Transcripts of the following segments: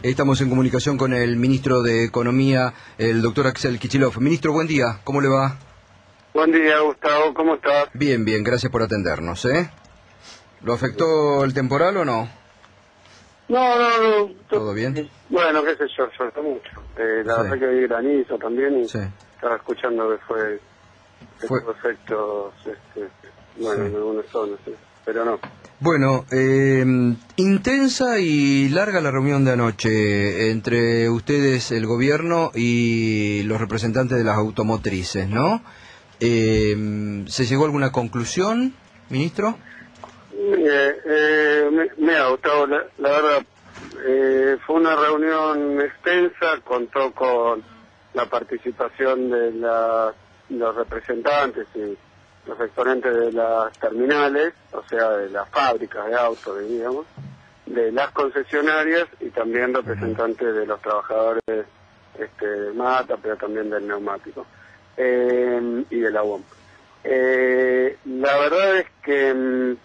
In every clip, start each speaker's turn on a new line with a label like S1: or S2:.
S1: Estamos en comunicación con el ministro de Economía, el doctor Axel Kicillof. Ministro, buen día, ¿cómo le va?
S2: Buen día, Gustavo, ¿cómo estás?
S1: Bien, bien, gracias por atendernos, ¿eh? ¿Lo afectó el temporal o no?
S2: No.
S1: ¿Todo bien?
S2: Bueno, qué sé yo, suelta mucho. La verdad que vi granizo también y estaba escuchando que fue tuvo efectos, bueno, en algunas zonas, pero no.
S1: Bueno, intensa y larga la reunión de anoche entre ustedes, el gobierno y los representantes de las automotrices, ¿no? ¿Se llegó a alguna conclusión, ministro?
S2: Me ha gustado, la verdad, fue una reunión extensa, contó con la participación de los representantes y los exponentes de las terminales, o sea, de las fábricas de autos, digamos, de las concesionarias y también representantes de los trabajadores de Mata, pero también del neumático y de la UOM. La verdad es que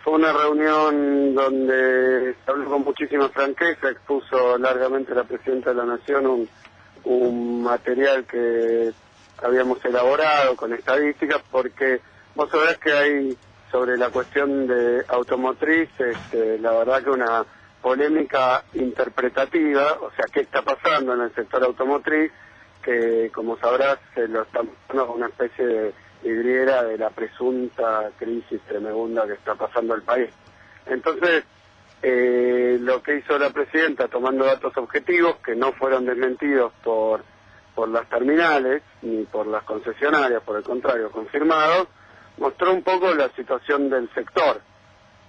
S2: fue una reunión donde se habló con muchísima franqueza, expuso largamente la Presidenta de la Nación un material que habíamos elaborado con estadísticas, porque vos sabés que hay sobre la cuestión de automotriz, la verdad que una polémica interpretativa, o sea, qué está pasando en el sector automotriz, que como sabrás se lo estamos pasando como una especie de vidriera de la presunta crisis tremenda que está pasando el país. Entonces, lo que hizo la Presidenta, tomando datos objetivos que no fueron desmentidos por las terminales ni por las concesionarias, por el contrario, confirmados, mostró un poco la situación del sector.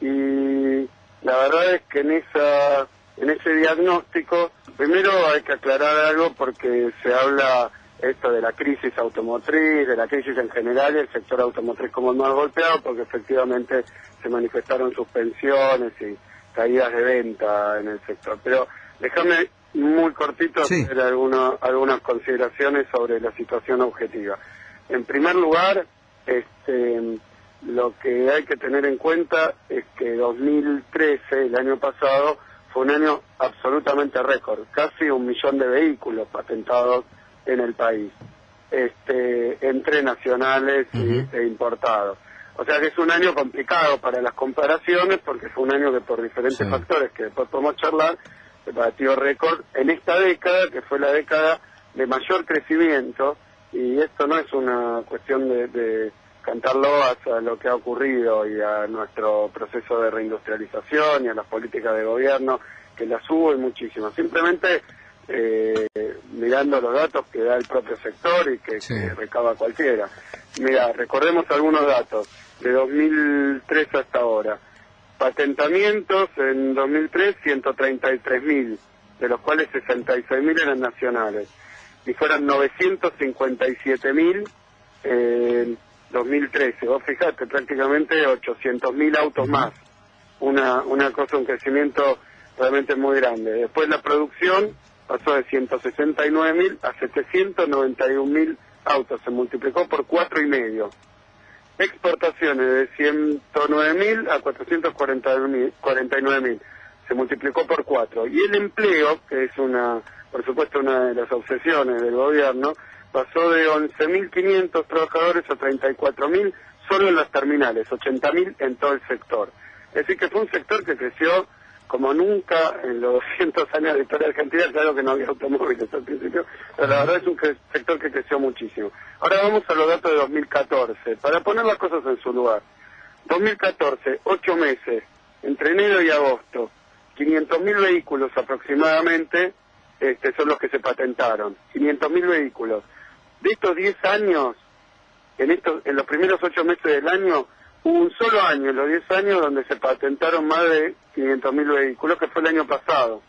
S2: Y la verdad es que en ese diagnóstico, primero hay que aclarar algo porque se habla esto de la crisis automotriz, de la crisis en general y el sector automotriz como el más golpeado, porque efectivamente se manifestaron suspensiones y caídas de venta en el sector. Pero déjame muy cortito hacer algunas consideraciones sobre la situación objetiva. En primer lugar, lo que hay que tener en cuenta es que 2013, el año pasado, fue un año absolutamente récord, casi 1 millón de vehículos patentados en el país, entre nacionales e importados. O sea que es un año complicado para las comparaciones, porque fue un año que por diferentes factores que después podemos charlar, se batió récord en esta década, que fue la década de mayor crecimiento, y esto no es una cuestión de cantar loas a lo que ha ocurrido y a nuestro proceso de reindustrialización y a las políticas de gobierno, que las hubo y muchísimas. Simplemente mirando los datos que da el propio sector y que recaba cualquiera. Mira, recordemos algunos datos de 2003 hasta ahora. Patentamientos en 2003, 133.000, de los cuales 66.000 eran nacionales, y fueron 957.000 en 2013. Vos fijate, prácticamente 800.000 autos más. Una cosa, un crecimiento realmente muy grande. Después la producción pasó de 169.000 a 791.000 autos, se multiplicó por 4,5. Exportaciones de 109.000 a 449.000, se multiplicó por 4. Y el empleo, que es por supuesto una de las obsesiones del gobierno, pasó de 11.500 trabajadores a 34.000 solo en las terminales, 80.000 en todo el sector. Es decir, que fue un sector que creció como nunca en los 200 años de historia argentina. Claro que no había automóviles al principio, pero la verdad es un sector que creció muchísimo. Ahora vamos a los datos de 2014, para poner las cosas en su lugar. 2014, 8 meses, entre enero y agosto, 500.000 vehículos aproximadamente son los que se patentaron, 500.000 vehículos. De estos 10 años, en los primeros 8 meses del año, hubo un solo año, en los 10 años, donde se patentaron más de 500.000 vehículos, que fue el año pasado.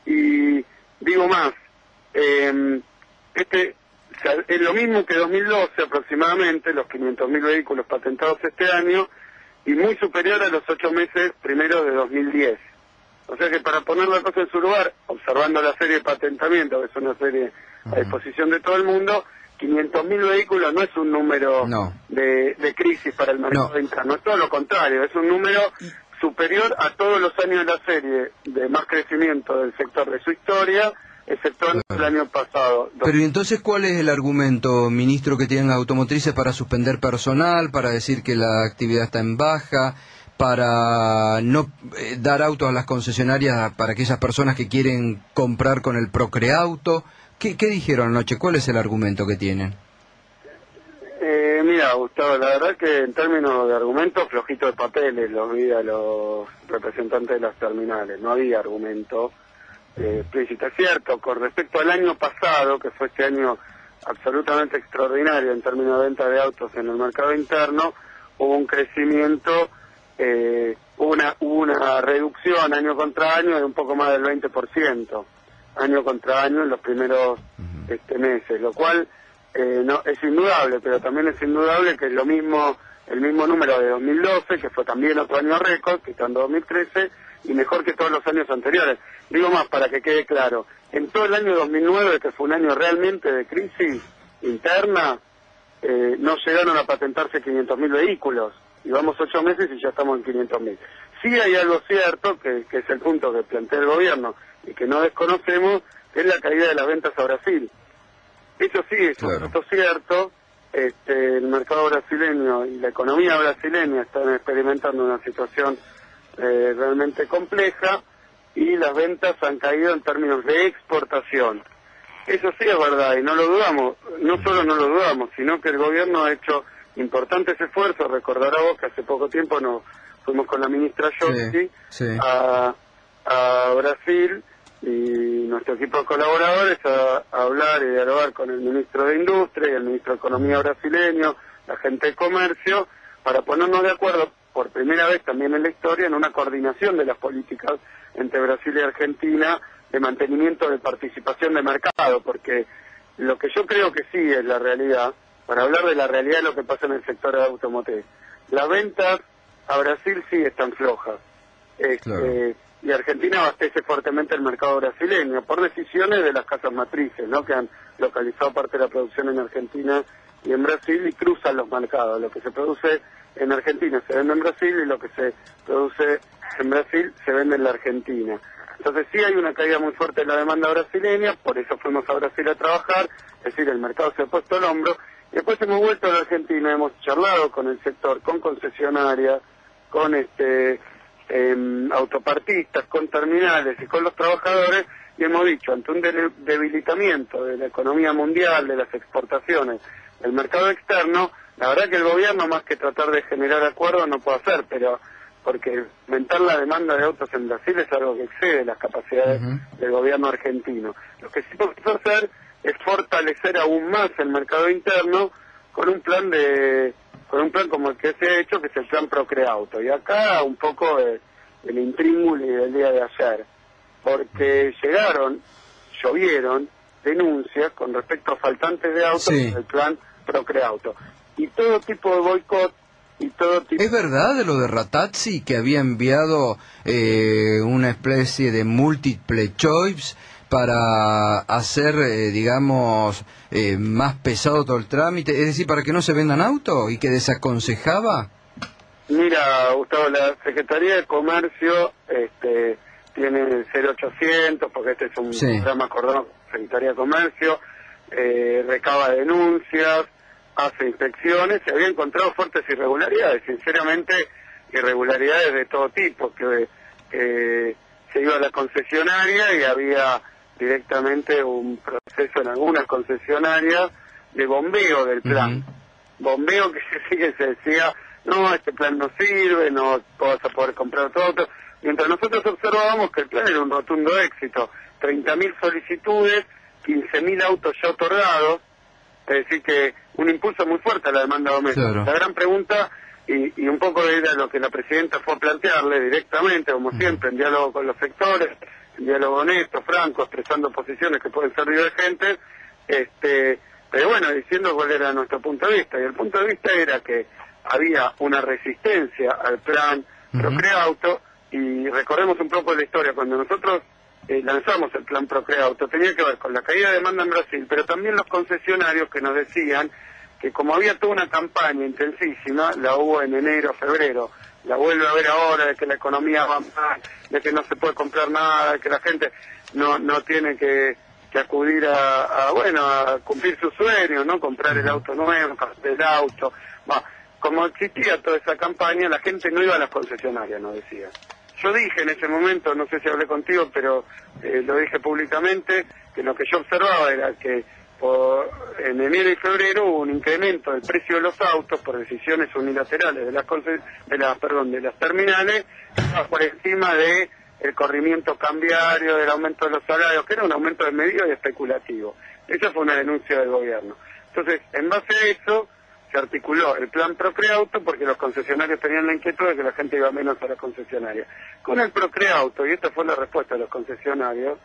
S2: Y digo más, es lo mismo que 2012 aproximadamente, los 500.000 vehículos patentados este año, y muy superior a los 8 meses primeros de 2010. O sea que para poner la cosa en su lugar, observando la serie de patentamiento, que es una serie a disposición de todo el mundo, 500.000 vehículos no es un número de crisis para el mercado interno, es todo lo contrario, es un número superior a todos los años de la serie de más crecimiento del sector de su historia, excepto el año pasado.
S1: Pero ¿y entonces cuál es el argumento, ministro, que tienen las automotrices para suspender personal, para decir que la actividad está en baja, para no dar autos a las concesionarias para aquellas personas que quieren comprar con el Procreauto? ¿Qué dijeron anoche? ¿Cuál es el argumento que tienen?
S2: Mira, Gustavo, la verdad que en términos de argumentos, flojito de papeles los vi a los representantes de las terminales, no había argumento explícito. Es cierto, con respecto al año pasado, que fue este año absolutamente extraordinario en términos de venta de autos en el mercado interno, hubo un crecimiento, hubo una reducción año contra año de un poco más del 20%, año contra año en los primeros meses, lo cual no es indudable, pero también es indudable que es el mismo número de 2012, que fue también otro año récord, que está en 2013, y mejor que todos los años anteriores. Digo más, para que quede claro, en todo el año 2009, que fue un año realmente de crisis interna, no llegaron a patentarse 500.000 vehículos. Llevamos 8 meses y ya estamos en 500.000. Sí hay algo cierto, que es el punto que plantea el gobierno, y que no desconocemos, que es la caída de las ventas a Brasil. Eso sí es un dato cierto. El mercado brasileño y la economía brasileña están experimentando una situación realmente compleja, y las ventas han caído en términos de exportación. Eso sí es verdad, y no lo dudamos. No solo no lo dudamos, sino que el gobierno ha hecho importantes esfuerzos. Recordará vos que hace poco tiempo nos fuimos con la ministra Giorgi a Brasil, y nuestro equipo de colaboradores a hablar y dialogar con el ministro de Industria y el ministro de Economía brasileño, la gente de Comercio, para ponernos de acuerdo por primera vez también en la historia en una coordinación de las políticas entre Brasil y Argentina de mantenimiento de participación de mercado, porque lo que yo creo que sí es la realidad, para hablar de la realidad de lo que pasa en el sector de automotriz, las ventas a Brasil sí están flojas. Y Argentina abastece fuertemente el mercado brasileño por decisiones de las casas matrices, ¿no?, que han localizado parte de la producción en Argentina y en Brasil, y cruzan los mercados. Lo que se produce en Argentina se vende en Brasil, y lo que se produce en Brasil se vende en la Argentina. Entonces sí hay una caída muy fuerte en la demanda brasileña, por eso fuimos a Brasil a trabajar, es decir, el mercado se ha puesto al hombro, y después hemos vuelto a la Argentina, hemos charlado con el sector, con concesionarias, con autopartistas, con terminales y con los trabajadores, y hemos dicho, ante un debilitamiento de la economía mundial, de las exportaciones, del mercado externo, la verdad que el gobierno, más que tratar de generar acuerdos, no puede hacer, pero porque aumentar la demanda de autos en Brasil es algo que excede las capacidades del gobierno argentino. Lo que sí podemos hacer es fortalecer aún más el mercado interno con un plan como el que se ha hecho, que es el plan Procreauto. Y acá un poco el intríngulis del día de ayer, porque llovieron denuncias con respecto a faltantes de autos del plan Procreauto. Y todo tipo de boicot, y todo tipo...
S1: ¿Es verdad de lo de Ratazzi, que había enviado una especie de multiple choice para hacer, digamos, más pesado todo el trámite? Es decir, para que no se vendan autos, y que desaconsejaba.
S2: Mira, Gustavo, la Secretaría de Comercio tiene el 0800, porque este es un programa acordado con la Secretaría de Comercio, recaba denuncias, hace inspecciones, se había encontrado fuertes irregularidades, sinceramente irregularidades de todo tipo, que se iba a la concesionaria y había directamente un proceso en algunas concesionarias de bombeo del plan. Bombeo que se decía, no, este plan no sirve, no vas a poder comprar todo auto. Mientras nosotros observábamos que el plan era un rotundo éxito, 30.000 solicitudes, 15.000 autos ya otorgados, es decir que un impulso muy fuerte a la demanda doméstica. La gran pregunta, y un poco era lo que la presidenta fue a plantearle directamente, como siempre, en diálogo con los sectores, en diálogo honesto, franco, expresando posiciones que pueden ser divergentes, pero bueno, diciendo cuál era nuestro punto de vista. Y el punto de vista era que había una resistencia al plan Procreauto, y recordemos un poco la historia. Cuando nosotros lanzamos el plan Procreauto, tenía que ver con la caída de demanda en Brasil, pero también los concesionarios que nos decían que como había toda una campaña intensísima, la hubo en enero, febrero, la vuelve a ver ahora, de que la economía va mal, de que no se puede comprar nada, de que la gente no tiene que acudir a cumplir sus sueños, ¿no? Comprar el auto nuevo, el auto. Como existía toda esa campaña, la gente no iba a las concesionarias, nos decía. Yo dije en ese momento, no sé si hablé contigo, pero lo dije públicamente, que lo que yo observaba era que en enero y febrero hubo un incremento del precio de los autos por decisiones unilaterales de las terminales, por encima de el corrimiento cambiario, del aumento de los salarios, que era un aumento desmedido y especulativo. Esa fue una denuncia del gobierno. Entonces, en base a eso, se articuló el plan Procreauto, porque los concesionarios tenían la inquietud de que la gente iba menos a las concesionarias. Con el Procreauto, y esta fue la respuesta de los concesionarios,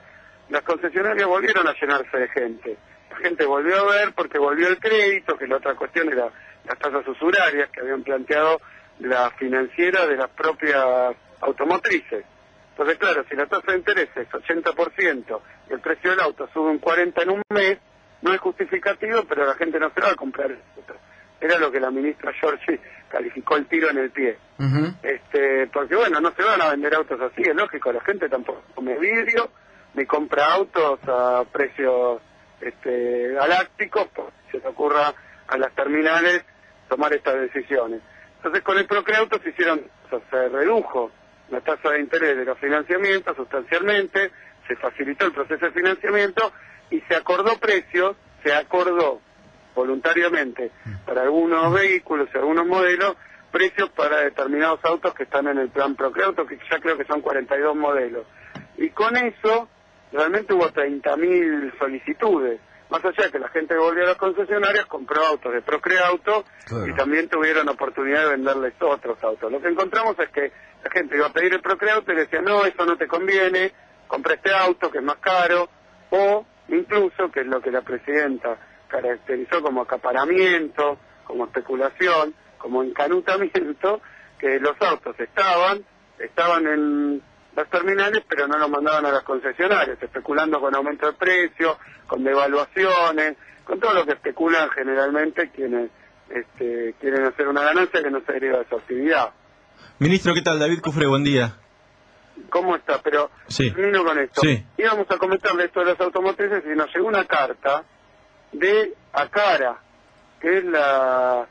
S2: las concesionarias volvieron a llenarse de gente. La gente volvió a ver porque volvió el crédito, que la otra cuestión era las tasas usurarias que habían planteado la financiera de las propias automotrices. Entonces, claro, si la tasa de interés es 80% y el precio del auto sube un 40% en un mes, no es justificativo, pero la gente no se va a comprar el auto. Era lo que la ministra Giorgi calificó el tiro en el pie. Porque bueno, no se van a vender autos así, es lógico, la gente tampoco come vidrio, ni compra autos a precios galácticos, porque se le ocurra a las terminales tomar estas decisiones. Entonces con el Procreauto se redujo la tasa de interés de los financiamientos sustancialmente, se facilitó el proceso de financiamiento y se acordó voluntariamente para algunos vehículos y algunos modelos, precios para determinados autos que están en el plan Procreauto, que ya creo que son 42 modelos. Y con eso realmente hubo 30.000 solicitudes. Más allá de que la gente volvió a las concesionarias, compró autos de Procreauto, claro, y también tuvieron oportunidad de venderles otros autos. Lo que encontramos es que la gente iba a pedir el Procreauto y decía, no, eso no te conviene, compra este auto que es más caro, o incluso, que es lo que la presidenta caracterizó como acaparamiento, como especulación, como encanutamiento, que los autos estaban en las terminales, pero no los mandaban a las concesionarias, especulando con aumento de precio, con devaluaciones, con todo lo que especulan generalmente quienes quieren hacer una ganancia que no se deriva de su actividad.
S3: Ministro, ¿qué tal? David Cufré, buen día.
S2: ¿Cómo está? Pero termino con esto. Sí. Íbamos a comentarle esto de las automotrices y nos llegó una carta de ACARA, que es la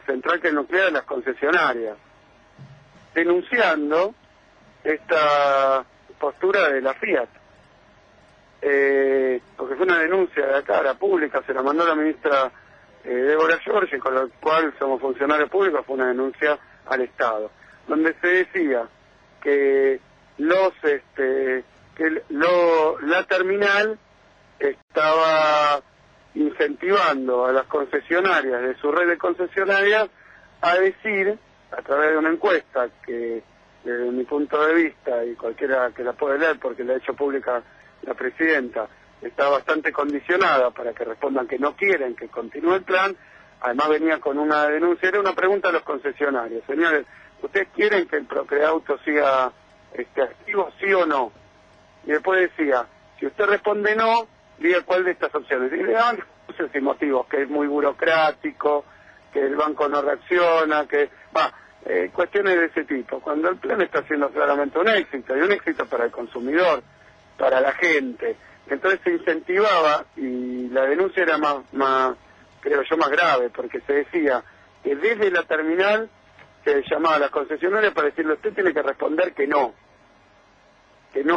S2: central que nuclea de las concesionarias, denunciando esta postura de la Fiat. Porque fue una denuncia de ACARA pública, se la mandó la ministra Débora Giorgi, con la cual somos funcionarios públicos, fue una denuncia al Estado, donde se decía que la terminal estaba incentivando a las concesionarias de su red de concesionarias a decir, a través de una encuesta que desde mi punto de vista, y cualquiera que la puede leer porque la ha hecho pública la presidenta, está bastante condicionada para que respondan que no quieren que continúe el plan. Además venía con una denuncia, era una pregunta a los concesionarios: señores, ¿ustedes quieren que el Procreauto siga activo, sí o no? Y después decía, si usted responde no, diga cuál de estas opciones. Y le daban muchos motivos, que es muy burocrático, que el banco no reacciona, cuestiones de ese tipo. Cuando el plan está siendo claramente un éxito, y un éxito para el consumidor, para la gente. Entonces se incentivaba, y la denuncia era más creo yo, más grave, porque se decía que desde la terminal se llamaba a las concesionarias para decirle: usted tiene que responder que no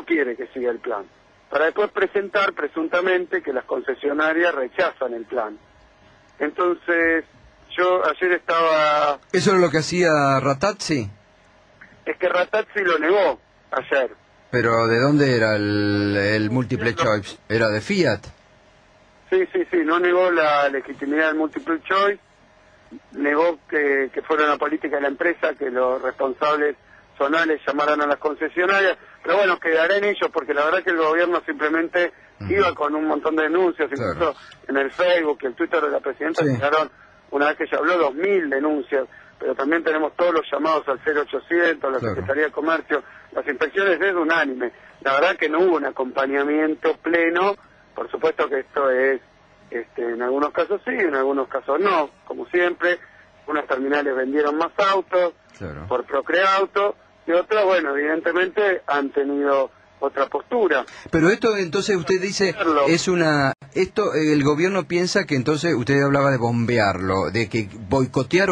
S2: quiere que siga el plan, para después presentar presuntamente que las concesionarias rechazan el plan. Entonces, yo ayer estaba...
S1: ¿Eso es lo que hacía Rattazzi?
S2: Es que Rattazzi lo negó ayer.
S1: ¿Pero de dónde era el Multiple Choice? ¿Era de Fiat?
S2: Sí, no negó la legitimidad del Multiple Choice, negó que fuera una política de la empresa, que los responsables zonales llamaran a las concesionarias, pero bueno, quedará en ellos, porque la verdad que el gobierno simplemente iba con un montón de denuncias, incluso claro, en el Facebook y el Twitter de la presidenta llegaron, una vez que ella habló, 2.000 denuncias, pero también tenemos todos los llamados al 0800, la Secretaría de Comercio, las inspecciones es unánime. La verdad que no hubo un acompañamiento pleno. Por supuesto que esto es, en algunos casos sí, en algunos casos no, como siempre, unas terminales vendieron más autos
S1: Claro.
S2: por Procreauto, y otras, bueno, evidentemente han tenido otra postura.
S1: Pero esto, entonces, usted dice, es una... Esto, el gobierno piensa que entonces, usted hablaba de bombearlo, de que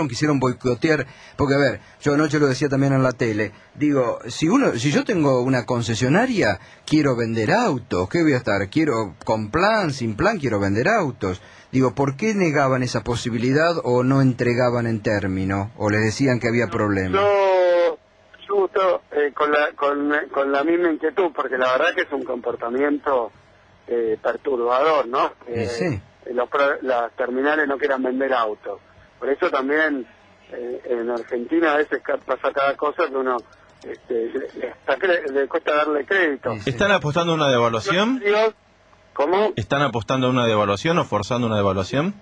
S1: quisieron boicotear, porque a ver, yo anoche lo decía también en la tele, digo, si yo tengo una concesionaria, quiero vender autos, ¿qué voy a estar? Quiero, con plan, sin plan, quiero vender autos. Digo, ¿por qué negaban esa posibilidad o no entregaban en término? ¿O les decían que había problemas?
S2: Yo justo con la misma inquietud, porque la verdad que es un comportamiento perturbador, ¿no?
S1: Sí.
S2: Las terminales no quieran vender autos. Por eso también en Argentina a veces pasa cada cosa que uno le cuesta darle crédito.
S1: Sí.
S3: ¿Están apostando a una devaluación?
S2: ¿Cómo?
S3: ¿Están apostando a una devaluación o forzando una devaluación?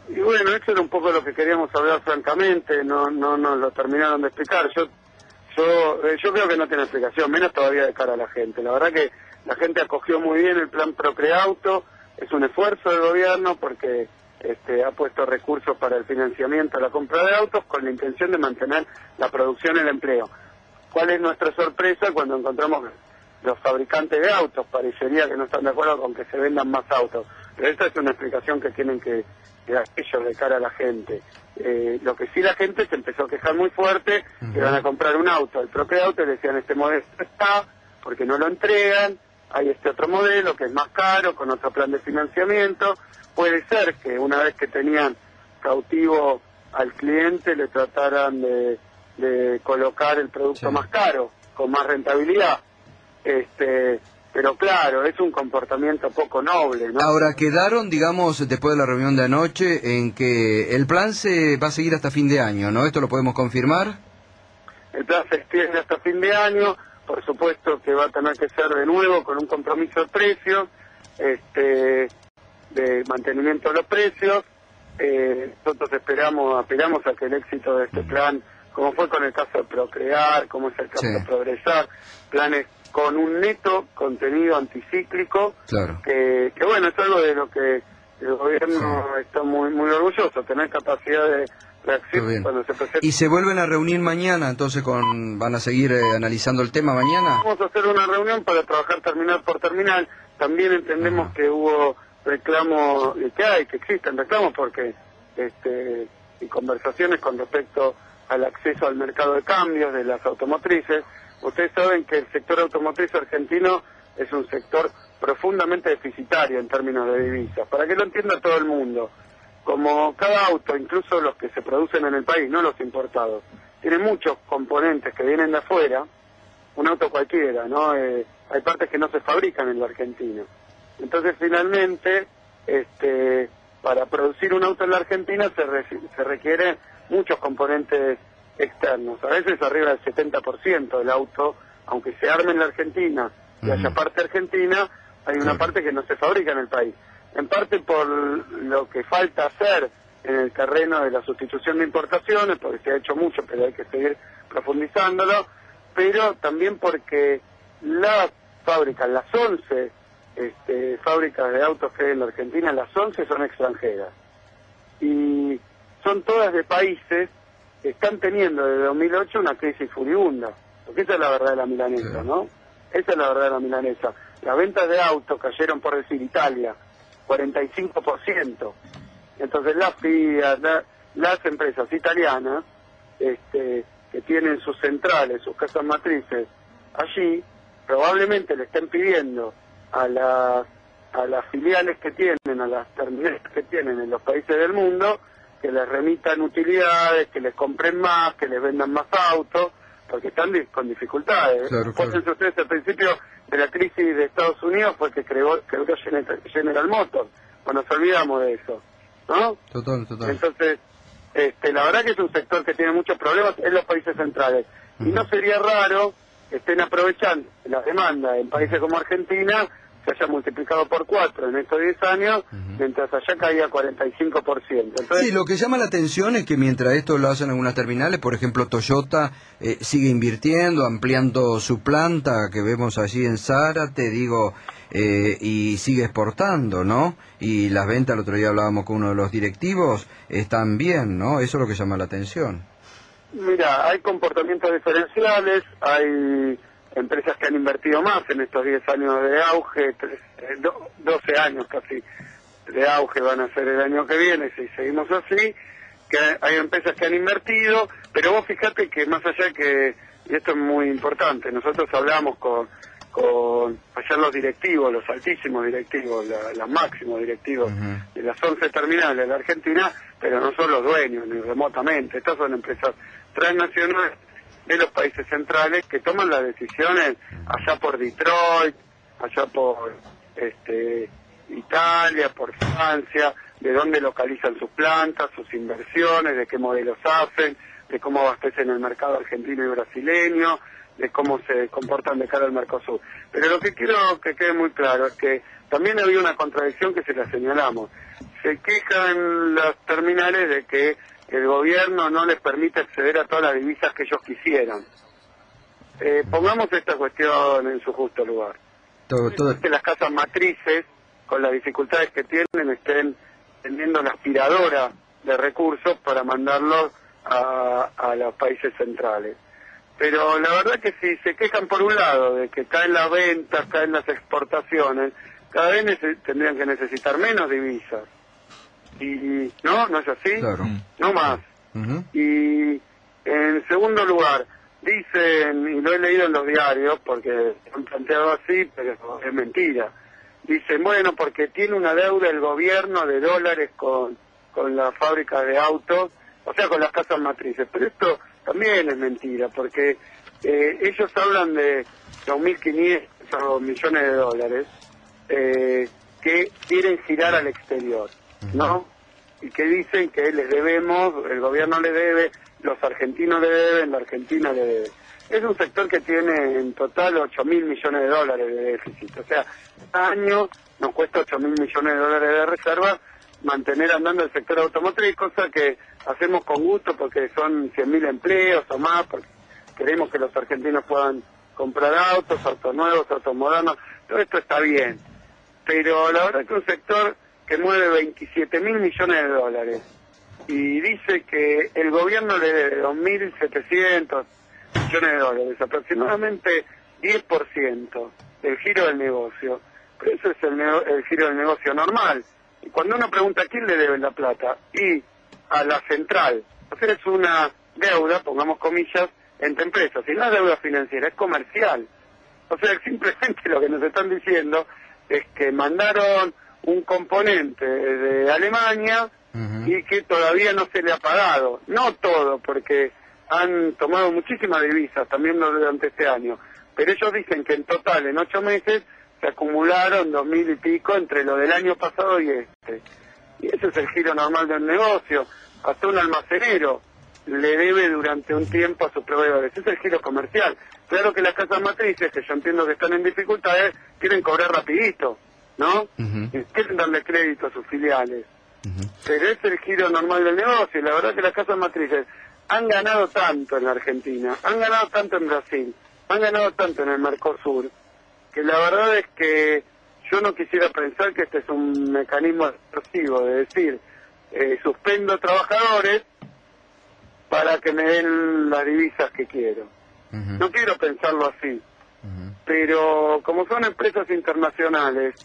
S2: Y bueno, eso era un poco lo que queríamos hablar francamente, no nos lo terminaron de explicar. Yo creo que no tiene explicación, menos todavía de cara a la gente. La verdad que la gente acogió muy bien el plan Procreauto, es un esfuerzo del gobierno porque ha puesto recursos para el financiamiento de la compra de autos con la intención de mantener la producción y el empleo. ¿Cuál es nuestra sorpresa cuando encontramos los fabricantes de autos? Parecería que no están de acuerdo con que se vendan más autos, pero esta es una explicación que tienen que dar ellos de cara a la gente. Lo que sí, la gente se empezó a quejar muy fuerte, que van a comprar un auto, el Procreauto, y decían, este modelo está, porque no lo entregan, hay este otro modelo que es más caro, con otro plan de financiamiento. Puede ser que una vez que tenían cautivo al cliente le trataran de colocar el producto más caro, con más rentabilidad. Pero claro, es un comportamiento poco noble, ¿no?
S1: Ahora, quedaron, digamos, después de la reunión de anoche, en que el plan se va a seguir hasta fin de año, ¿no? ¿Esto lo podemos confirmar?
S2: El plan se extiende hasta fin de año, por supuesto que va a tener que ser de nuevo con un compromiso de precios, de mantenimiento de los precios. Nosotros aspiramos a que el éxito de este plan, como fue con el caso de Procrear, como es el caso de Progresar, planes con un neto contenido anticíclico,
S1: claro,
S2: que bueno, es algo de lo que el gobierno está muy muy orgulloso, tener capacidad de reacción cuando se presenta.
S1: ¿Y se vuelven a reunir mañana, entonces van a seguir analizando el tema mañana?
S2: Vamos a hacer una reunión para trabajar terminal por terminal. También entendemos que hubo reclamos, que existen reclamos porque y conversaciones con respecto al acceso al mercado de cambios de las automotrices. Ustedes saben que el sector automotriz argentino es un sector profundamente deficitario en términos de divisas. Para que lo entienda todo el mundo, como cada auto, incluso los que se producen en el país, no los importados, tiene muchos componentes que vienen de afuera, un auto cualquiera, ¿no? Hay partes que no se fabrican en la Argentina. Entonces, finalmente, para producir un auto en la Argentina se requiere muchos componentes externos, a veces arriba del 70% del auto, aunque se arme en la Argentina y haya parte argentina, hay una parte que no se fabrica en el país, en parte por lo que falta hacer en el terreno de la sustitución de importaciones, porque se ha hecho mucho, pero hay que seguir profundizándolo, pero también porque las fábricas, las 11 fábricas de autos que hay en la Argentina, las 11 son extranjeras, y son todas de países que están teniendo desde 2008 una crisis furibunda, porque esa es la verdad de la milanesa, ¿no? Esa es la verdad de la milanesa. Las ventas de autos cayeron, por decir, Italia, 45%. Entonces las Fiat, las empresas italianas, que tienen sus centrales, sus casas matrices allí, probablemente le estén pidiendo a las filiales que tienen, a las terminales que tienen en los países del mundo, que les remitan utilidades, que les compren más, que les vendan más autos, porque están con dificultades.
S1: Claro,
S2: Fíjense ustedes, al principio de la crisis de Estados Unidos fue que creó General Motors, cuando nos olvidamos de eso, ¿no?
S1: Total.
S2: Entonces, la verdad que es un sector que tiene muchos problemas en los países centrales, y no sería raro que estén aprovechando la demanda en países como Argentina se haya multiplicado por 4 en estos 10 años, mientras allá caía 45%. Entonces,
S1: Sí, lo que llama la atención es que mientras esto lo hacen algunas terminales, por ejemplo Toyota sigue invirtiendo, ampliando su planta que vemos allí en Zárate, y sigue exportando, ¿no? Y las ventas, el otro día hablábamos con uno de los directivos, están bien, ¿no? Eso es lo que llama la atención.
S2: mira, hay comportamientos diferenciales, hay empresas que han invertido más en estos 10 años de auge, 12 años casi de auge van a ser el año que viene, si seguimos así, que hay empresas que han invertido, pero vos fíjate que más allá que, y esto es muy importante, nosotros hablamos con ayer los directivos, los altísimos directivos, los máximos directivos de las 11 terminales de la Argentina, pero no son los dueños, ni remotamente, estas son empresas transnacionales de los países centrales que toman las decisiones allá por Detroit, allá por Italia, por Francia, de dónde localizan sus plantas, sus inversiones, de qué modelos hacen, de cómo abastecen el mercado argentino y brasileño, de cómo se comportan de cara al Mercosur. Pero lo que quiero que quede muy claro es que también había una contradicción que se la señalamos. Se quejan las terminales de que el gobierno no les permite acceder a todas las divisas que ellos quisieran. Pongamos esta cuestión en su justo lugar. Que las casas matrices, con las dificultades que tienen, estén teniendo la aspiradora de recursos para mandarlos a los países centrales. Pero la verdad que si se quejan por un lado de que caen las ventas, caen las exportaciones, cada vez tendrían que necesitar menos divisas. Y no es así,
S1: Claro.
S2: no más. Y en segundo lugar, dicen, y lo he leído en los diarios, porque han planteado así, pero es mentira. Dicen, bueno, porque tiene una deuda el gobierno de dólares con la fábrica de autos, o sea, con las casas matrices. Pero esto también es mentira, porque ellos hablan de 2.500 millones de dólares que quieren girar al exterior, ¿no? Y que dicen que les debemos, el gobierno le debe, los argentinos le deben, la Argentina le debe. Es un sector que tiene en total 8.000 millones de dólares de déficit. O sea, cada año nos cuesta 8.000 millones de dólares de reserva mantener andando el sector automotriz, cosa que hacemos con gusto porque son 100.000 empleos o más, porque queremos que los argentinos puedan comprar autos nuevos, autos modernos. Todo esto está bien. Pero la verdad que un sector que mueve 27.000 millones de dólares y dice que el gobierno le debe 2.700 millones de dólares, aproximadamente 10% del giro del negocio. Pero eso es el giro del negocio normal. Y cuando uno pregunta a quién le deben la plata, y a la central, o sea, es una deuda, pongamos comillas, entre empresas, y no es deuda financiera, es comercial. O sea, simplemente lo que nos están diciendo es que mandaron un componente de Alemania y que todavía no se le ha pagado. No todo, porque han tomado muchísimas divisas también durante este año, pero ellos dicen que en total en 8 meses se acumularon 2.000 y pico entre lo del año pasado y este. Y ese es el giro normal del negocio. Hasta un almacenero le debe durante un tiempo a sus proveedores. Ese es el giro comercial. Claro que las casas matrices, que yo entiendo que están en dificultades, quieren cobrar rapidito, ¿no? Y quieren darle crédito a sus filiales. Pero es el giro normal del negocio. Y la verdad que las casas matrices han ganado tanto en la Argentina, han ganado tanto en Brasil, han ganado tanto en el Mercosur, que la verdad es que yo no quisiera pensar que este es un mecanismo extorsivo de decir, suspendo trabajadores para que me den las divisas que quiero. No quiero pensarlo así, pero como son empresas internacionales,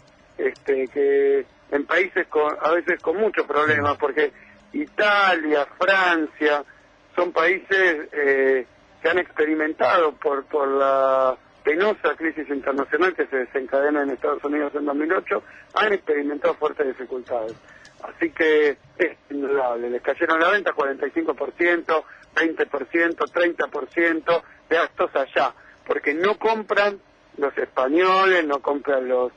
S2: que en países a veces con muchos problemas, porque Italia, Francia, son países que han experimentado por la penosa crisis internacional que se desencadena en Estados Unidos en 2008, han experimentado fuertes dificultades. Así que es indudable, les cayeron la venta 45%, 20%, 30% de gastos allá, porque no compran los españoles, no compran los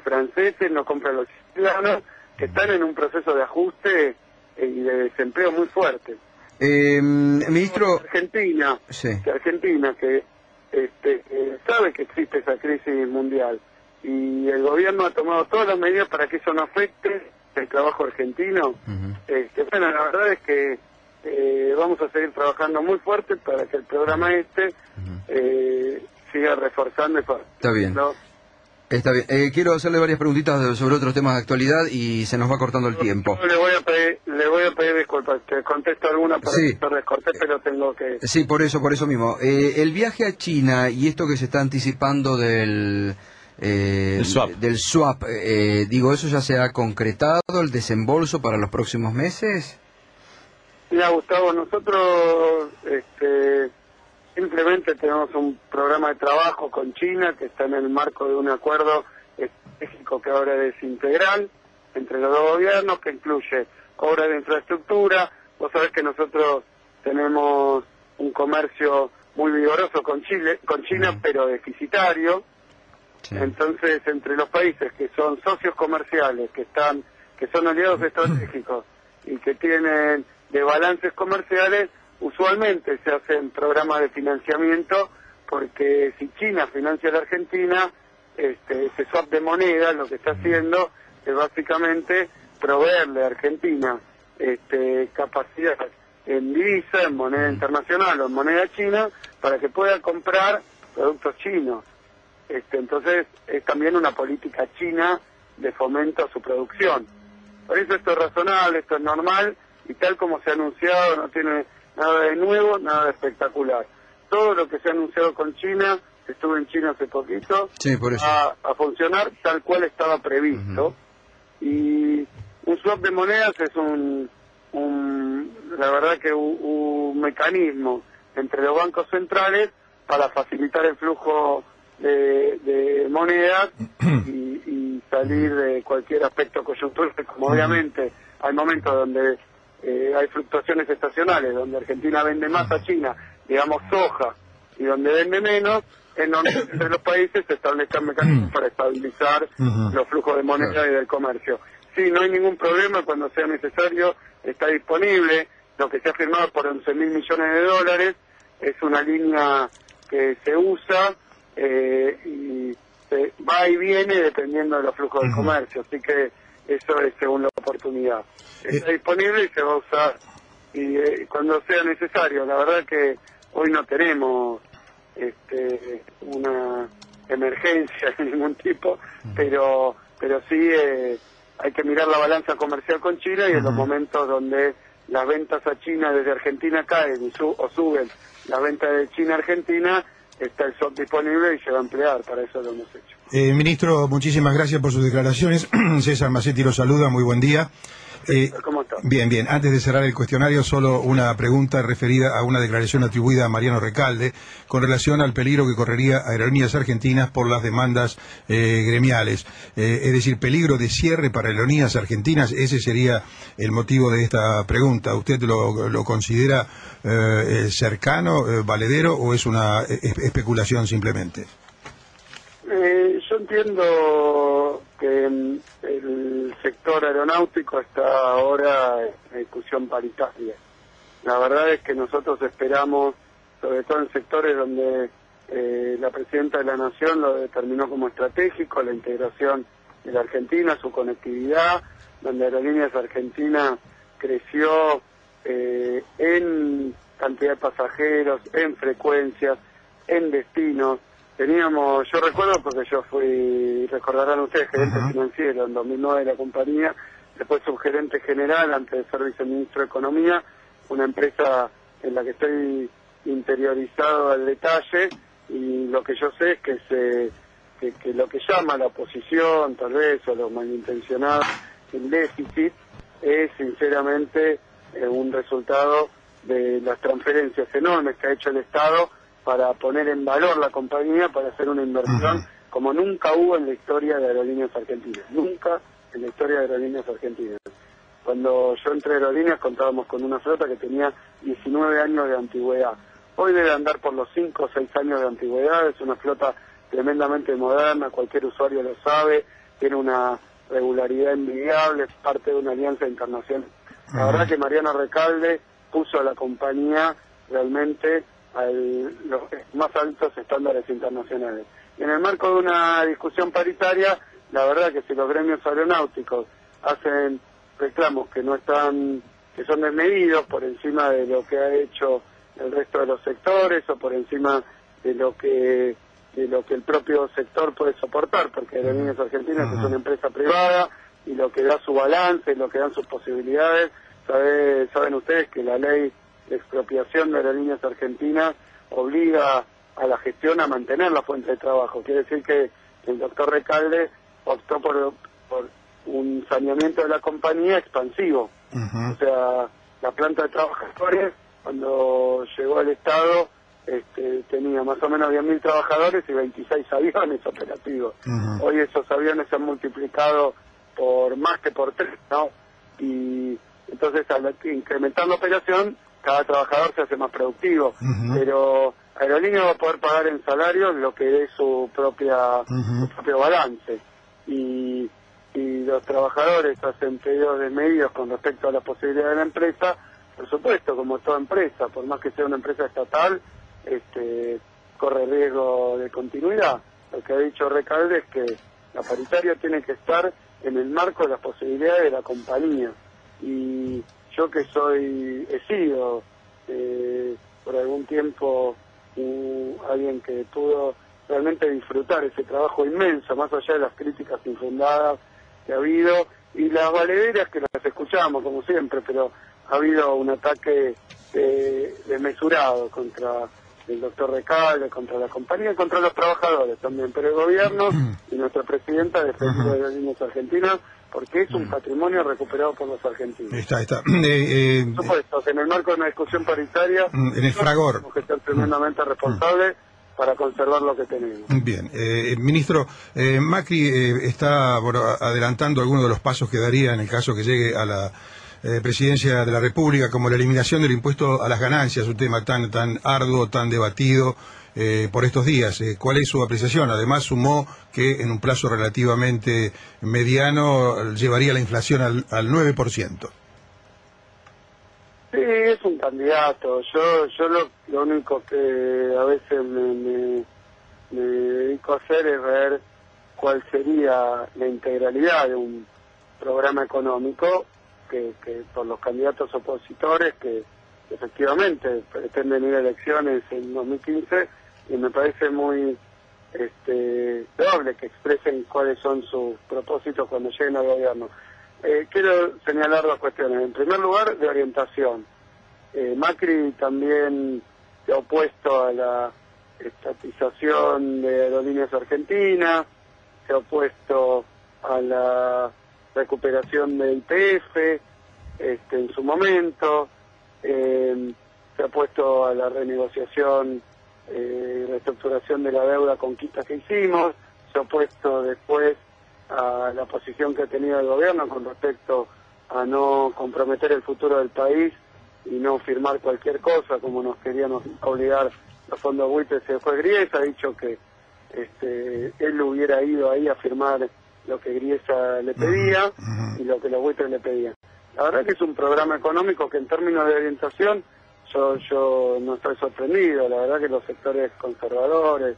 S2: franceses, no compran los italianos, que están en un proceso de ajuste y de desempleo muy fuerte.
S1: Ministro...
S2: Argentina,
S1: sí.
S2: que sabe que existe esa crisis mundial, y el gobierno ha tomado todas las medidas para que eso no afecte el trabajo argentino. Bueno, la verdad es que vamos a seguir trabajando muy fuerte para que el programa siga reforzando y
S1: Está bien. Está bien. Quiero hacerle varias preguntitas sobre otros temas de actualidad y se nos va cortando el tiempo.
S2: Le voy a pedir disculpas. Te contesto alguna para que te descorté, pero tengo que...
S1: Sí, por eso mismo. El viaje a China y esto que se está anticipando del swap, digo, ¿eso ya se ha concretado, el desembolso para los próximos meses?
S2: Mira, Gustavo, nosotros simplemente tenemos un programa de trabajo con China que está en el marco de un acuerdo estratégico que ahora es integral entre los dos gobiernos, que incluye obras de infraestructura. Vos sabés que nosotros tenemos un comercio muy vigoroso con China, pero deficitario. Sí. Entonces, entre los países que son socios comerciales, que son aliados estratégicos y que tienen desbalances comerciales, usualmente se hacen programas de financiamiento, porque si China financia a la Argentina, ese swap de moneda lo que está haciendo es básicamente proveerle a Argentina capacidad en divisa, en moneda internacional o en moneda china, para que pueda comprar productos chinos. Entonces es también una política china de fomento a su producción. Por eso esto es razonable, esto es normal, y tal como se ha anunciado, no tiene nada de nuevo, nada de espectacular. Todo lo que se ha anunciado con China, estuve en China hace poquito,
S1: sí, por eso.
S2: A funcionar tal cual estaba previsto. Y un swap de monedas es la verdad que un mecanismo entre los bancos centrales para facilitar el flujo de monedas y salir de cualquier aspecto coyuntural, como obviamente hay momentos donde hay fluctuaciones estacionales, donde Argentina vende más a China, digamos soja, y donde vende menos, entre los países se establezcan mecanismos para estabilizar los flujos de moneda y del comercio. Sí, no hay ningún problema, cuando sea necesario está disponible. Lo que se ha firmado por 11.000 millones de dólares es una línea que se usa y se va y viene dependiendo de los flujos del comercio, así que eso es según la oportunidad. Está disponible y se va a usar y cuando sea necesario. La verdad que hoy no tenemos una emergencia de ningún tipo, pero sí hay que mirar la balanza comercial con China, y en los momentos donde las ventas a China desde Argentina caen o suben las ventas de China a Argentina, está el swap disponible y se va a emplear. Para eso lo hemos hecho.
S4: Ministro, muchísimas gracias por sus declaraciones. César Macetti lo saluda, muy buen día.
S2: ¿Cómo está?
S4: Bien. Antes de cerrar el cuestionario, solo una pregunta referida a una declaración atribuida a Mariano Recalde con relación al peligro que correría Aerolíneas Argentinas por las demandas gremiales. Es decir, peligro de cierre para Aerolíneas Argentinas, ese sería el motivo de esta pregunta. ¿Usted lo considera cercano, valedero, o es una especulación simplemente?
S2: Yo entiendo que el sector aeronáutico está ahora en discusión paritaria. La verdad es que nosotros esperamos, sobre todo en sectores donde la presidenta de la Nación lo determinó como estratégico, la integración de la Argentina, su conectividad, donde Aerolíneas Argentinas creció en cantidad de pasajeros, en frecuencias, en destinos. Yo recuerdo porque yo fui, recordarán ustedes, gerente financiero en 2009 de la compañía, después subgerente general antes de ser viceministro de Economía, una empresa en la que estoy interiorizado al detalle, y lo que yo sé es que lo que llama la oposición, tal vez, o los malintencionados, el déficit, es sinceramente un resultado de las transferencias enormes que ha hecho el Estado para poner en valor la compañía, para hacer una inversión como nunca hubo en la historia de Aerolíneas Argentinas. Nunca en la historia de Aerolíneas Argentinas. Cuando yo entré a Aerolíneas contábamos con una flota que tenía 19 años de antigüedad. Hoy debe andar por los 5 o 6 años de antigüedad. Es una flota tremendamente moderna, cualquier usuario lo sabe, tiene una regularidad envidiable, es parte de una alianza internacional. La verdad que Mariano Recalde puso a la compañía realmente a los más altos estándares internacionales. Y en el marco de una discusión paritaria, la verdad que si los gremios aeronáuticos hacen reclamos que no están, que son desmedidos por encima de lo que ha hecho el resto de los sectores o por encima de lo que el propio sector puede soportar, porque Aerolíneas Argentinas es una empresa privada y lo que da su balance, lo que dan sus posibilidades, saben ustedes que la ley de expropiación de Aerolíneas Argentinas obliga a la gestión a mantener la fuente de trabajo. Quiere decir que el doctor Recalde optó por un saneamiento de la compañía expansivo. O sea, la planta de trabajadores, cuando llegó al Estado, tenía más o menos 10.000 trabajadores y 26 aviones operativos. Hoy esos aviones se han multiplicado por más que por 3, ¿no? Y entonces al incrementar la operación, cada trabajador se hace más productivo. Pero Aerolínea va a poder pagar en salarios lo que es su propio balance. Y los trabajadores hacen pedidos de medios con respecto a la posibilidad de la empresa, por supuesto, como toda empresa, por más que sea una empresa estatal, corre riesgo de continuidad. Lo que ha dicho Recalde es que la paritaria tiene que estar en el marco de las posibilidades de la compañía. Y yo que he sido por algún tiempo alguien que pudo realmente disfrutar ese trabajo inmenso, más allá de las críticas infundadas que ha habido, y las valederas que las escuchamos como siempre, pero ha habido un ataque desmesurado contra el doctor Recalde, contra la compañía, contra los trabajadores también, pero el gobierno y nuestra presidenta defendió de Aerolíneas Argentinas porque es un patrimonio recuperado por los argentinos.
S4: Está.
S2: Por supuesto, en el marco de una discusión paritaria,
S4: en el fragor,
S2: tenemos que ser tremendamente responsables para conservar lo que tenemos.
S4: Bien, ministro, Macri está adelantando algunos de los pasos que daría en el caso que llegue a la presidencia de la República, como la eliminación del impuesto a las ganancias, un tema tan arduo, tan debatido por estos días. ¿Cuál es su apreciación? Además, sumó que en un plazo relativamente mediano llevaría la inflación al 9%.
S2: Sí, es un candidato. Yo lo único que a veces me dedico a hacer es ver cuál sería la integralidad de un programa económico que por los candidatos opositores que efectivamente pretenden ir a elecciones en 2015, y me parece muy doble que expresen cuáles son sus propósitos cuando lleguen al gobierno. Quiero señalar dos cuestiones. En primer lugar, de orientación. Macri también se ha opuesto a la estatización de Aerolíneas Argentinas, se ha opuesto a la recuperación de YPF en su momento, se ha opuesto a la renegociación y reestructuración de la deuda conquista que hicimos, se ha opuesto después a la posición que ha tenido el gobierno con respecto a no comprometer el futuro del país y no firmar cualquier cosa como nos querían obligar los fondos buitres y el juez Griesa. Ha dicho que él hubiera ido ahí a firmar lo que Griesa le pedía y lo que los buitres le pedían. La verdad que es un programa económico que en términos de orientación yo no estoy sorprendido. La verdad que los sectores conservadores,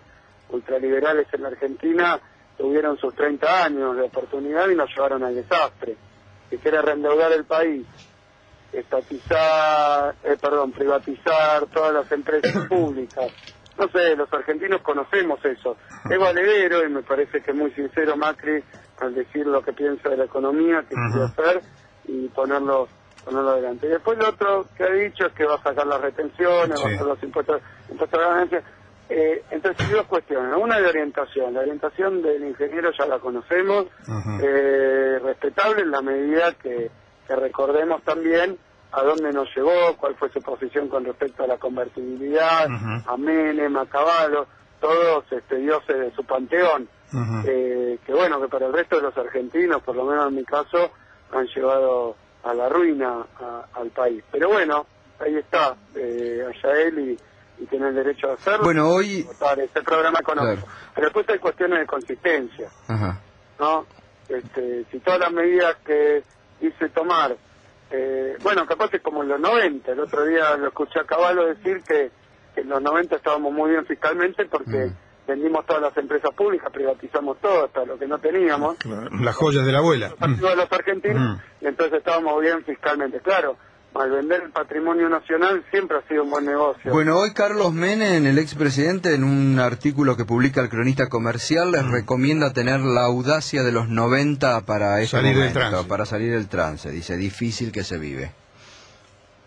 S2: ultraliberales en la Argentina tuvieron sus 30 años de oportunidad y nos llevaron al desastre. Si quiere reendeudar el país, privatizar todas las empresas públicas. No sé, los argentinos conocemos eso. Es valedero y me parece que es muy sincero Macri al decir lo que piensa de la economía, que quiere hacer y ponerlo adelante. Y después lo otro que ha dicho es que va a sacar las retenciones, va a hacer los impuestos a ganancias. Entonces, dos cuestiones. Una de orientación. La orientación del ingeniero ya la conocemos, respetable en la medida que recordemos también a dónde nos llevó, cuál fue su posición con respecto a la convertibilidad, a Menem, a Cavallo, todos dioses de su panteón, que bueno, que para el resto de los argentinos, por lo menos en mi caso, han llevado a la ruina al país. Pero bueno, ahí está, allá él y tiene el derecho a hacerlo.
S1: Bueno, hoy...
S2: Para este programa económico. Claro. Pero después hay cuestiones de consistencia, ¿no? Si todas las medidas que dice tomar, bueno, capaz que como en los 90, el otro día lo escuché a Cavallo decir que en los 90 estábamos muy bien fiscalmente porque vendimos todas las empresas públicas, privatizamos todo, hasta lo que no teníamos.
S4: Las joyas de la abuela.
S2: Los activos de los argentinos, y entonces estábamos bien fiscalmente. Claro, al vender el patrimonio nacional siempre ha sido un buen negocio.
S1: Bueno, hoy Carlos Menem, el expresidente, en un artículo que publica el Cronista Comercial, les recomienda tener la audacia de los 90 para ese momento, para salir del trance. Dice, difícil que se vive.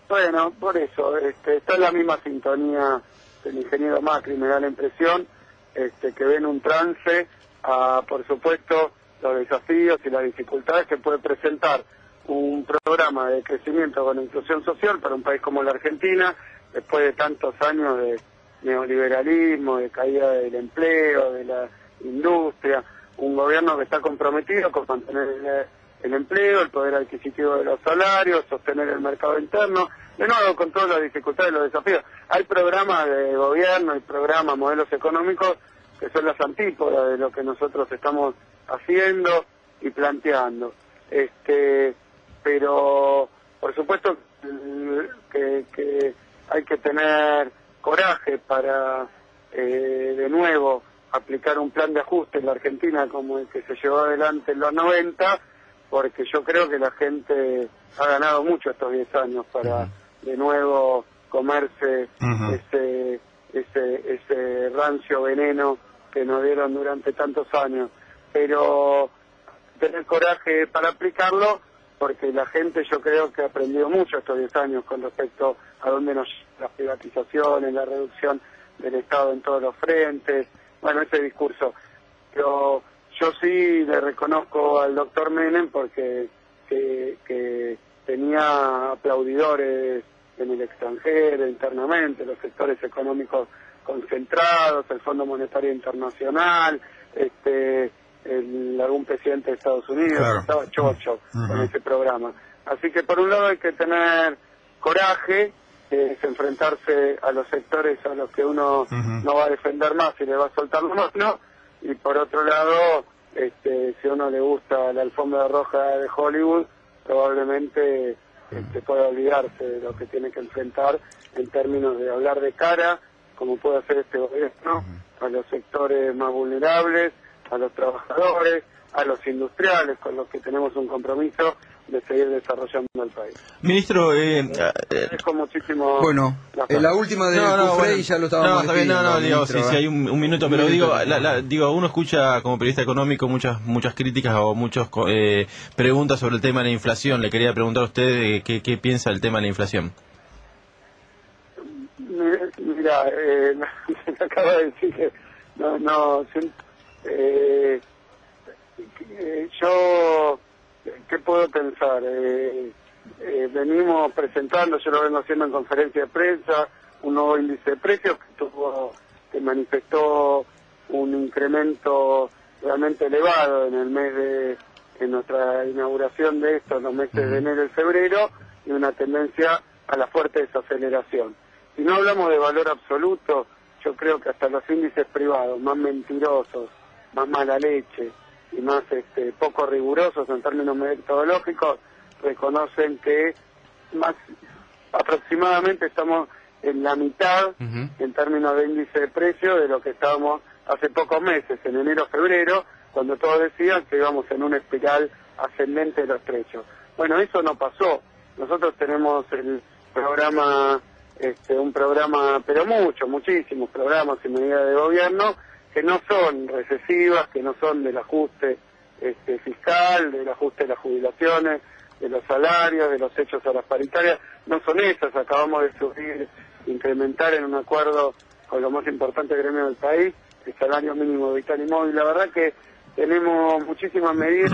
S2: Bueno, por eso, está en la misma sintonía del ingeniero Macri, me da la impresión, que ven un trance a, por supuesto, los desafíos y las dificultades que puede presentar un programa de crecimiento con inclusión social para un país como la Argentina, después de tantos años de neoliberalismo, de caída del empleo, de la industria, un gobierno que está comprometido con mantener el empleo, el poder adquisitivo de los salarios, sostener el mercado interno, de nuevo con todas las dificultades y los desafíos. Hay programas de gobierno, hay programas, modelos económicos que son las antípodas de lo que nosotros estamos haciendo y planteando. Pero por supuesto que hay que tener coraje para de nuevo aplicar un plan de ajuste en la Argentina como el que se llevó adelante en los 90, porque yo creo que la gente ha ganado mucho estos 10 años para de nuevo comerse ese rancio veneno que nos dieron durante tantos años, pero tener coraje para aplicarlo, porque la gente yo creo que ha aprendido mucho estos 10 años con respecto a dónde nos llevan las privatizaciones, la reducción del Estado en todos los frentes, bueno, ese discurso. Pero yo sí le reconozco al doctor Menem porque que tenía aplaudidores en el extranjero, internamente, los sectores económicos concentrados, el Fondo Monetario Internacional, algún presidente de Estados Unidos, claro. Estaba chocho con ese programa. Así que por un lado hay que tener coraje, es enfrentarse a los sectores a los que uno no va a defender más y le va a soltar la mano, y por otro lado, si a uno le gusta la alfombra roja de Hollywood, probablemente pueda olvidarse de lo que tiene que enfrentar en términos de hablar de cara, como puede hacer este gobierno, a los sectores más vulnerables, a los trabajadores, a los industriales, con los que tenemos un compromiso de seguir desarrollando el país.
S3: Ministro,
S2: agradezco muchísimo.
S1: Bueno, la última de Cufrey ya lo estábamos
S3: diciendo. Digo, si hay un minuto, pero digo, uno escucha como periodista económico muchas críticas o muchas preguntas sobre el tema de la inflación. Le quería preguntar a usted qué piensa del tema de la inflación.
S2: Mira, me acaba de decir que yo, ¿qué puedo pensar? Venimos presentando, yo lo vengo haciendo en conferencia de prensa, un nuevo índice de precios que manifestó un incremento realmente elevado en el mes en nuestra inauguración de esto, en los meses de enero y febrero, y una tendencia a la fuerte desaceleración. Si no hablamos de valor absoluto, yo creo que hasta los índices privados, más mentirosos, más mala leche y más poco rigurosos en términos metodológicos, reconocen que más aproximadamente estamos en la mitad en términos de índice de precio de lo que estábamos hace pocos meses, en enero-febrero, cuando todos decían que íbamos en una espiral ascendente de los precios. Bueno, eso no pasó. Nosotros tenemos el programa, un programa, pero muchísimos programas y medidas de gobierno que no son recesivas, que no son del ajuste fiscal, del ajuste de las jubilaciones, de los salarios, de los hechos a las paritarias, no son esas. Acabamos de incrementar en un acuerdo con lo más importante gremio del país, el salario mínimo vital y móvil. La verdad que tenemos muchísimas medidas,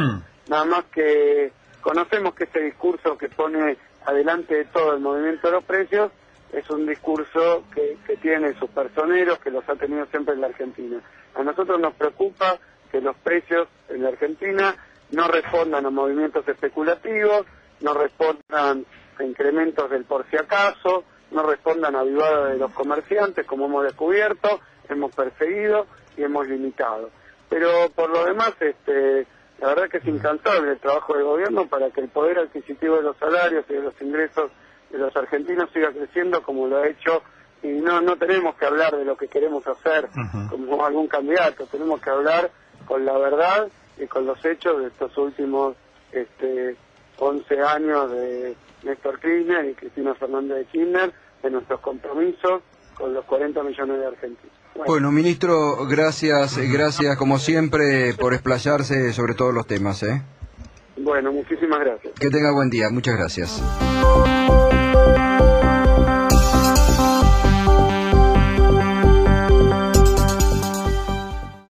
S2: nada más que conocemos que ese discurso que pone adelante de todo el movimiento de los precios es un discurso que tiene sus personeros, que los ha tenido siempre en la Argentina. A nosotros nos preocupa que los precios en la Argentina no respondan a movimientos especulativos, no respondan a incrementos del por si acaso, no respondan a vivadas de los comerciantes, como hemos descubierto, hemos perseguido y hemos limitado. Pero por lo demás, la verdad que es incansable el trabajo del gobierno para que el poder adquisitivo de los salarios y de los ingresos de los argentinos siga creciendo como lo ha hecho y no tenemos que hablar de lo que queremos hacer como algún candidato, tenemos que hablar con la verdad y con los hechos de estos últimos 11 años de Néstor Kirchner y Cristina Fernández de Kirchner, de nuestros compromisos con los 40 millones de argentinos.
S1: Bueno, ministro, gracias como siempre por explayarse sobre todos los temas.
S2: Bueno, muchísimas gracias.
S1: Que tenga buen día, muchas gracias.